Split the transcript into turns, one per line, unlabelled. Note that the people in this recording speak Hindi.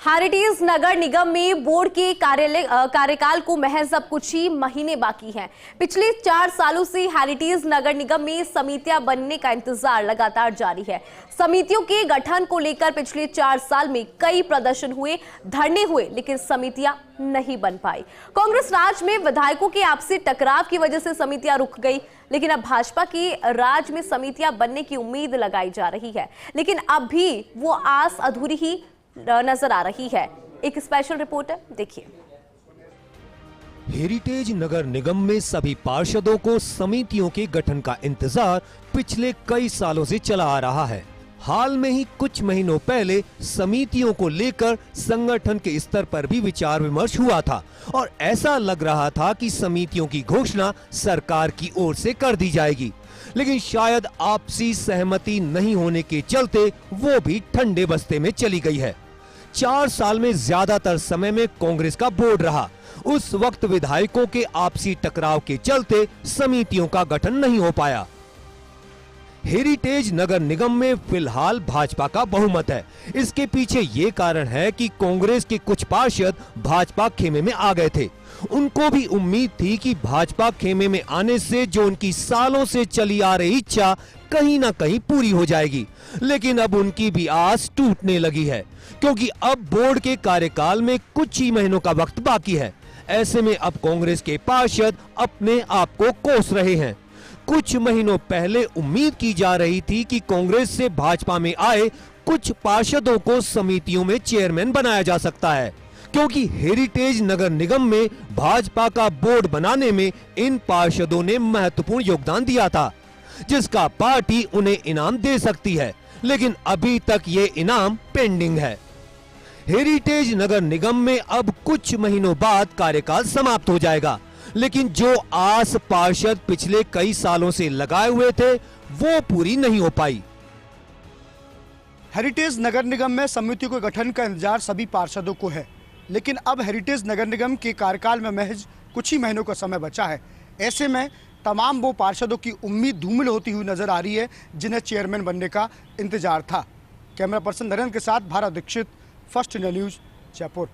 हेरिटेज नगर निगम में बोर्ड के कार्यकाल को महज अब कुछ ही महीने बाकी हैं। पिछले 4 सालों से हेरिटेज नगर निगम में समितियां बनने का इंतजार लगातार जारी है। समितियों के गठन को लेकर पिछले 4 साल में कई प्रदर्शन हुए, धरने हुए, लेकिन समितियां नहीं बन पाई। कांग्रेस राज में विधायकों के आपसी टकराव की वजह से समितियां रुक गई, लेकिन अब भाजपा की राज में समितियां बनने की उम्मीद लगाई जा रही है, लेकिन अब भी वो आस अधूरी ही नजर आ रही है। एक स्पेशल रिपोर्ट है, देखिए।
हेरिटेज नगर निगम में सभी पार्षदों को समितियों के गठन का इंतजार पिछले कई सालों से चला आ रहा है। हाल में ही कुछ महीनों पहले समितियों को लेकर संगठन के स्तर पर भी विचार विमर्श हुआ था और ऐसा लग रहा था कि समितियों की घोषणा सरकार की ओर से कर दी जाएगी, लेकिन शायद आपसी सहमति नहीं होने के चलते वो भी ठंडे बस्ते में चली गई है। 4 साल में ज्यादातर समय में कांग्रेस का बोर्ड रहा। उस वक्त विधायकों के आपसी टकराव के चलते समितियों का गठन नहीं हो पाया। हेरिटेज नगर निगम में फिलहाल भाजपा का बहुमत है। इसके पीछे ये कारण है कि कांग्रेस के कुछ पार्षद भाजपा खेमे में आ गए थे। उनको भी उम्मीद थी कि भाजपा खेमे में आने से जो उनकी सालों से चली आ रही इच्छा कहीं ना कहीं पूरी हो जाएगी, लेकिन अब उनकी भी आस टूटने लगी है, क्योंकि अब बोर्ड के कार्यकाल में कुछ ही महीनों का वक्त बाकी है। ऐसे में अब कांग्रेस के पार्षद अपने आप को कोस रहे हैं। कुछ महीनों पहले उम्मीद की जा रही थी कि कांग्रेस से भाजपा में आए कुछ पार्षदों को समितियों में चेयरमैन बनाया जा सकता है, क्योंकि हेरिटेज नगर निगम में भाजपा का बोर्ड बनाने में इन पार्षदों ने महत्वपूर्ण योगदान दिया था, जिसका पार्टी उन्हें इनाम दे सकती है, लेकिन अभी तक ये इनाम पेंडिंग है। हेरिटेज नगर निगम में अब कुछ महीनों बाद कार्यकाल समाप्त हो जाएगा, लेकिन जो आस पार्षद पिछले कई सालों से लगाए हुए थे वो पूरी नहीं हो पाई।
हेरिटेज नगर निगम में समितियों के गठन का इंतजार सभी पार्षदों को है, लेकिन अब हेरिटेज नगर निगम के कार्यकाल में महज कुछ ही महीनों का समय बचा है। ऐसे में तमाम वो पार्षदों की उम्मीद धूमिल होती हुई नजर आ रही है जिन्हें चेयरमैन बनने का इंतजार था। कैमरा पर्सन नरेंद्र के साथ Bharat Dikshit, First India News, Jaipur.